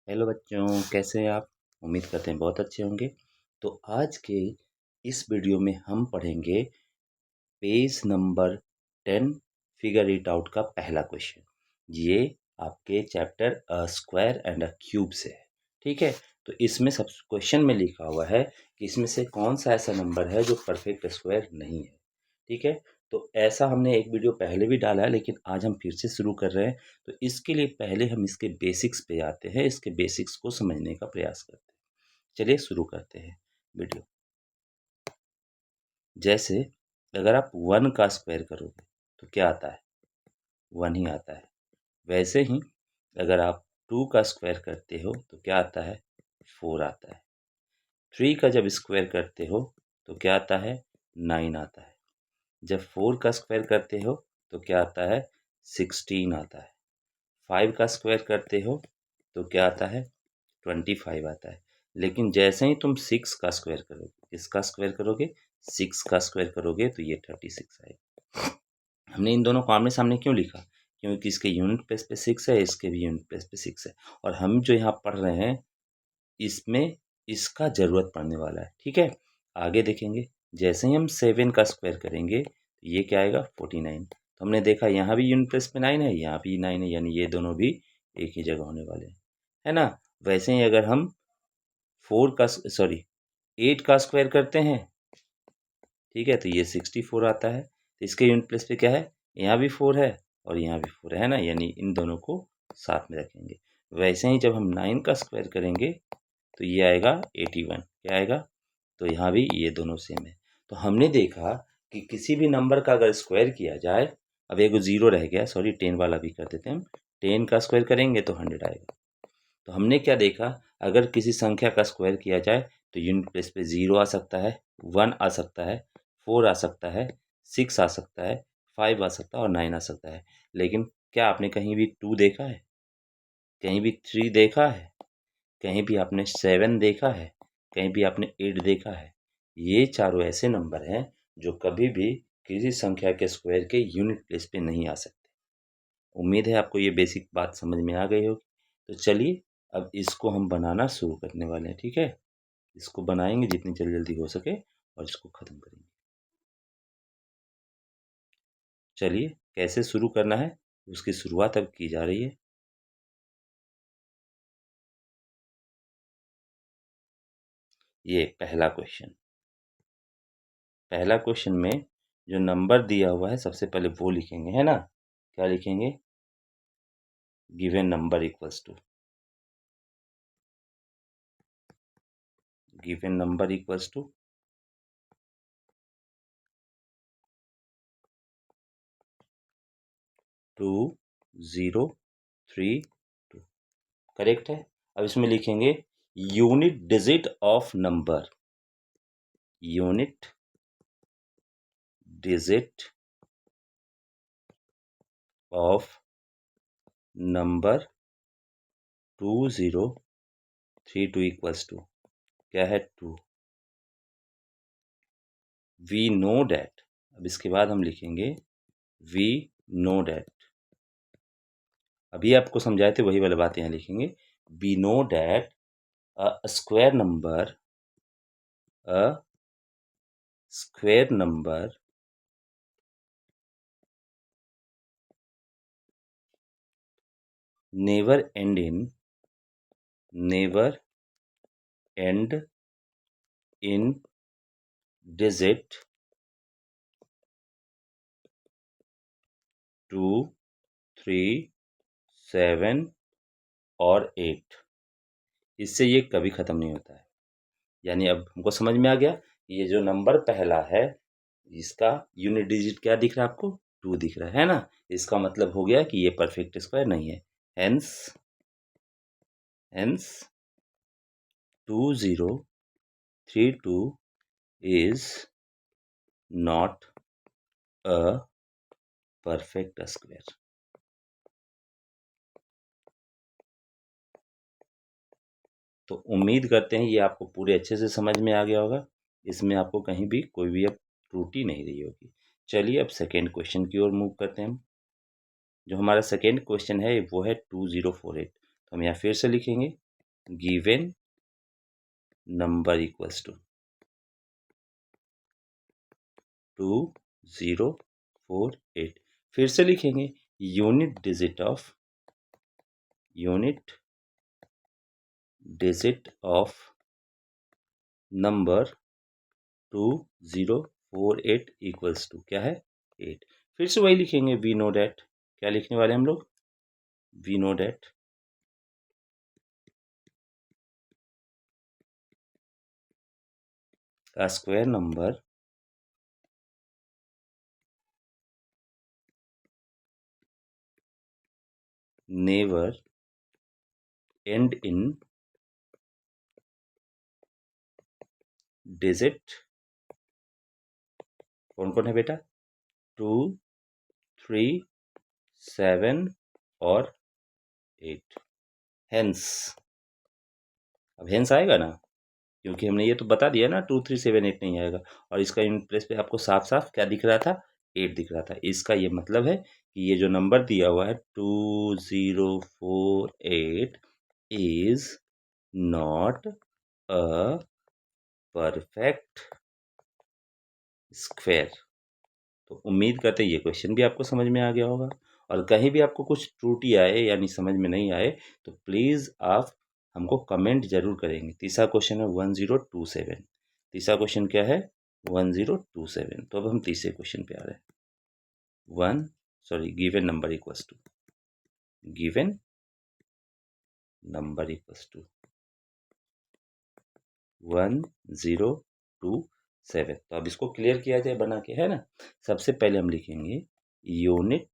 Hello बच्चों, कैसे हैं आप? उम्मीद करते हैं बहुत अच्छे होंगे। तो आज के इस वीडियो में हम पढ़ेंगे page number 10 figure it out का पहला क्वेश्चन। ये आपके chapter a square and a cube से है। ठीक है, तो इसमें सब क्वेश्चन में लिखा हुआ है कि इसमें से कौन सा ऐसा नंबर है जो परफेक्ट स्क्वायर नहीं है। ठीक है, तो ऐसा हमने एक वीडियो पहले भी डाला है, लेकिन आज हम फिर से शुरू कर रहे हैं। तो इसके लिए पहले हम इसके बेसिक्स पे आते हैं, इसके बेसिक्स को समझने का प्रयास करते हैं। चलिए शुरू करते हैं वीडियो। जैसे अगर आप 1 का स्क्वायर करोगे तो क्या आता है? 1 ही आता है। वैसे ही अगर आप 2 का स्क्वायर करते हो तो क्या आता है? 4 आता है। 3 का जब स्क्वायर करते हो तो क्या आता है? 9 आता है। जब 4 का स्क्वायर करते हो तो क्या आता है? 16 आता है। 5 का स्क्वायर करते हो तो क्या आता है? 25 आता है। लेकिन जैसे ही तुम 6 का स्क्वायर करोगे, किसका स्क्वायर करोगे? 6 का स्क्वायर करोगे तो ये 36 आएगा। हमने इन दोनों को आमने सामने क्यों लिखा? क्योंकि इसके यूनिट प्लेस पे 6 है, इसके भी यूनिट प्लेस पे 6 है, और हम जो यहाँ पढ़ रहे हैं इसमें इसका ज़रूरत पड़ने वाला है। ठीक है, आगे देखेंगे। जैसे ही हम 7 का स्क्वायर करेंगे तो ये क्या आएगा? 49। तो हमने देखा यहाँ भी यूनिट प्लेस पे 9 है, यहाँ भी 9 है, यानी ये दोनों भी एक ही जगह होने वाले हैं, है ना? वैसे ही अगर हम 8 का स्क्वायर करते हैं, ठीक है, तो ये 64 आता है। तो इसके यूनिट प्लेस पे क्या है? यहाँ भी 4 है और यहाँ भी 4 है ना, यानी इन दोनों को साथ में रखेंगे। वैसे ही जब हम 9 का स्क्वायर करेंगे तो ये आएगा 81। क्या आएगा? तो यहाँ भी ये दोनों सेम है। तो हमने देखा कि किसी भी नंबर का अगर स्क्वायर किया जाए, अब एक ज़ीरो रह गया, 10 वाला भी कर देते हैं हम। 10 का स्क्वायर करेंगे तो 100 आएगा। तो हमने क्या देखा, अगर किसी संख्या का स्क्वायर किया जाए तो यूनिट प्लेस पे 0 आ सकता है, 1 आ सकता है, 4 आ सकता है, 6 आ सकता है, 5 आ सकता है और 9 आ सकता है। लेकिन क्या आपने कहीं भी 2 देखा है? कहीं भी 3 देखा है? कहीं भी आपने 7 देखा है? कहीं भी आपने 8 देखा है? ये चारों ऐसे नंबर हैं जो कभी भी किसी संख्या के स्क्वायर के यूनिट प्लेस पे नहीं आ सकते। उम्मीद है आपको ये बेसिक बात समझ में आ गई होगी। तो चलिए अब इसको हम बनाना शुरू करने वाले हैं। ठीक है, इसको बनाएंगे जितनी जल्दी जल्दी हो सके और इसको ख़त्म करेंगे। चलिए कैसे शुरू करना है उसकी शुरुआत अब की जा रही है। ये पहला क्वेश्चन में जो नंबर दिया हुआ है सबसे पहले वो लिखेंगे, है ना? क्या लिखेंगे? Given number equals to 2032। Correct है। अब इसमें लिखेंगे unit digit of number, unit digit of number 2032 equals to क्या है? 2। वी नो डैट, अब इसके बाद हम लिखेंगे वी नो डैट, अभी आपको समझाए थे वही वाली बात यहाँ लिखेंगे। We know that a square number, a square number never end in digit 2, 3, 7 और 8। इससे ये कभी ख़त्म नहीं होता है। यानी अब हमको समझ में आ गया, ये जो नंबर पहला है इसका यूनिट डिजिट क्या दिख रहा है आपको? 2 दिख रहा है ना? इसका मतलब हो गया कि ये परफेक्ट स्क्वायर नहीं है। Hence 2032 is not a perfect square. तो उम्मीद करते हैं ये आपको पूरे अच्छे से समझ में आ गया होगा। इसमें आपको कहीं भी कोई भी अब त्रुटि नहीं रही होगी। चलिए अब सेकेंड क्वेश्चन की ओर मूव करते हैं हम। जो हमारा सेकेंड क्वेश्चन है वो है 2048। तो हम यहाँ फिर से लिखेंगे गिवन नंबर इक्वल्स टू 2048। फिर से लिखेंगे unit digit of number 2048 equals to क्या है 8। फिर से वही लिखेंगे वी नो डैट, क्या लिखने वाले हम लोग, we know that a square number never end in digit, कौन कौन है बेटा, 2, 3, 7 और 8। हेंस, अब हेंस आएगा ना, क्योंकि हमने ये तो बता दिया ना 2, 3, 7, 8 नहीं आएगा। और इसका यूनिट प्लेस पे आपको साफ साफ क्या दिख रहा था, 8 दिख रहा था। इसका ये मतलब है कि ये जो नंबर दिया हुआ है 2048 is not a perfect square. तो उम्मीद करते हैं ये क्वेश्चन भी आपको समझ में आ गया होगा। और कहीं भी आपको कुछ त्रुटि आए यानी समझ में नहीं आए तो प्लीज़ आप हमको कमेंट जरूर करेंगे। तीसरा क्वेश्चन है 1027। तीसरा क्वेश्चन क्या है 1027। तो अब हम तीसरे क्वेश्चन पे आ रहे हैं। Given number equals to 1027। तो अब इसको क्लियर किया जाए बना के, है ना। सबसे पहले हम लिखेंगे unit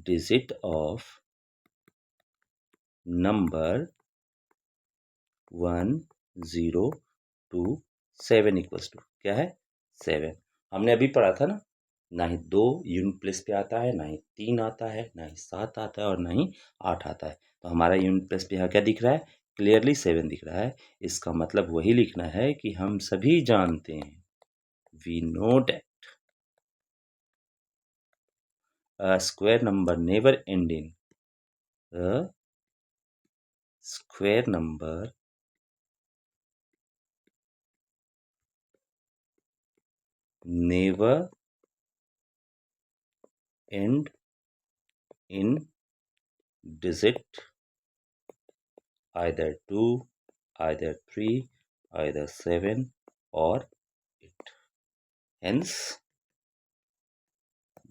digit of number 1027 equals to क्या है 7। हमने अभी पढ़ा था ना ही 2 यूनिट प्लेस पे आता है, ना ही 3 आता है, ना ही 7 आता है और ना ही 8 आता है। तो हमारा यूनिट प्लेस पे यहाँ क्या दिख रहा है, क्लियरली 7 दिख रहा है। इसका मतलब वही लिखना है कि हम सभी जानते हैं, we know that a square number never end in a square number never end in digit either 2, either 3, either 7 or 8। Hence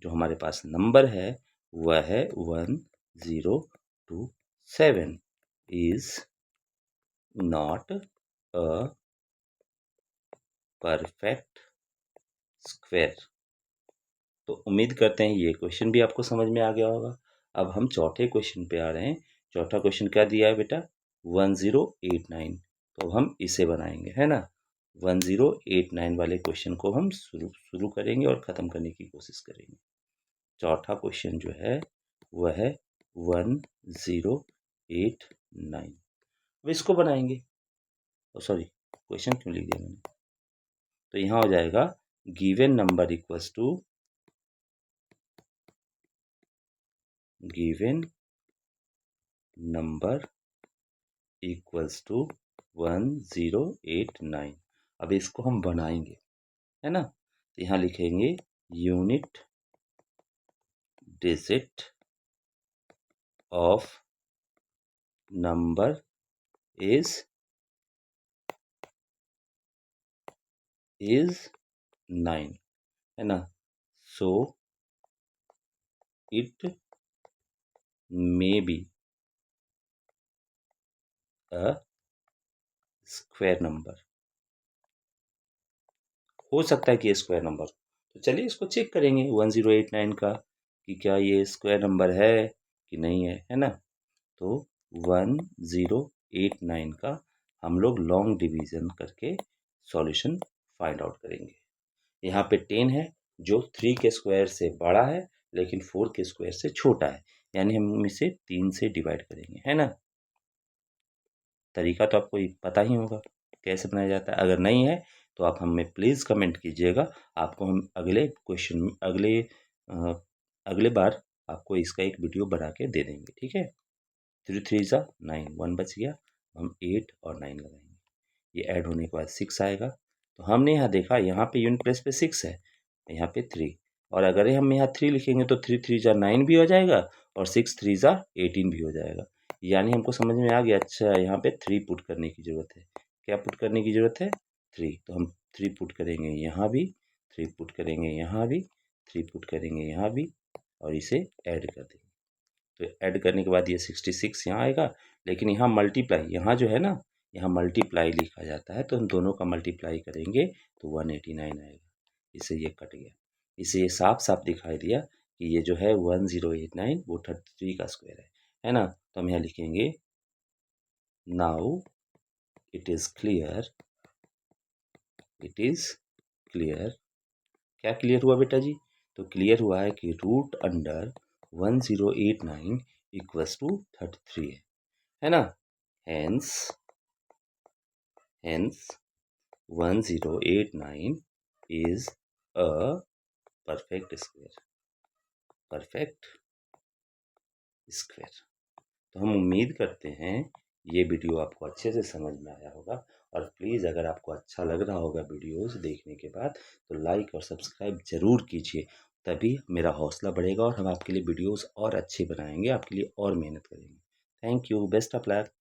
जो हमारे पास नंबर है वह है 1027 is not a perfect square। तो उम्मीद करते हैं ये क्वेश्चन भी आपको समझ में आ गया होगा। अब हम चौथे क्वेश्चन पे आ रहे हैं। चौथा क्वेश्चन क्या दिया है बेटा 1089। तो हम इसे बनाएंगे, है ना। 1089 वाले क्वेश्चन को हम शुरू करेंगे और ख़त्म करने की कोशिश करेंगे। चौथा क्वेश्चन जो है वह है 1089। अब इसको बनाएंगे। सॉरी, क्वेश्चन क्यों लिख दिया मैंने। तो यहाँ हो जाएगा given number equals to given number equals to 1089। अब इसको हम बनाएंगे, है ना। तो यहाँ लिखेंगे unit digit of number is 9, है ना। So it may be a square number. हो सकता है कि ये स्क्वायर नंबर। तो चलिए इसको चेक करेंगे 1089 का कि क्या ये स्क्वायर नंबर है कि नहीं है, है ना। तो 1089 का हम लोग लॉन्ग डिवीज़न करके सॉल्यूशन फाइंड आउट करेंगे। यहाँ पे 10 है जो 3 के स्क्वायर से बड़ा है लेकिन 4 के स्क्वायर से छोटा है, यानी हम इसे 3 से डिवाइड करेंगे, है ना। तरीका तो आपको पता ही होगा कैसे बनाया जाता है। अगर नहीं है तो आप हमें प्लीज़ कमेंट कीजिएगा। आपको हम अगले बार आपको इसका एक वीडियो बना के दे देंगे, ठीक है। 3 3 ज़ा 9, 1 बच गया, हम 8 और 9 लगाएंगे, ये ऐड होने के बाद 6 आएगा। तो हमने यहाँ देखा यहाँ पे यूनिट प्लेस पे 6 है, यहाँ पे 3, और अगर हम यहाँ 3 लिखेंगे तो 3 3 ज़ा 9 भी हो जाएगा और 6 3 ज़ा 18 भी हो जाएगा। यानी हमको समझ में आ गया, अच्छा यहाँ पे 3 पुट करने की ज़रूरत है। क्या पुट करने की ज़रूरत है? 3, तो हम 3 पुट करेंगे यहाँ भी, 3 पुट करेंगे यहाँ भी, 3 पुट करेंगे यहाँ भी, और इसे ऐड कर देंगे। तो ऐड करने के बाद ये 66 यहाँ आएगा, लेकिन यहाँ मल्टीप्लाई, यहाँ जो है ना, यहाँ मल्टीप्लाई लिखा जाता है, तो हम दोनों का मल्टीप्लाई करेंगे तो 189 आएगा। इससे ये कट गया, इससे ये साफ साफ दिखाई दिया कि ये जो है 1089 वो 33 का स्क्वायर है ना। तो हम यहाँ लिखेंगे now it is clear, it is clear. क्या क्लियर हुआ बेटा जी? तो क्लियर हुआ है कि रूट अंडर 1089 इक्वल्स टू 33 है ना। Hence 1089 is a perfect square, perfect square. तो हम उम्मीद करते हैं ये वीडियो आपको अच्छे से समझ में आया होगा, और प्लीज़ अगर आपको अच्छा लग रहा होगा वीडियोस देखने के बाद तो लाइक और सब्सक्राइब ज़रूर कीजिए, तभी मेरा हौसला बढ़ेगा और हम आपके लिए वीडियोस और अच्छे बनाएंगे, आपके लिए और मेहनत करेंगे। Thank you, best of luck.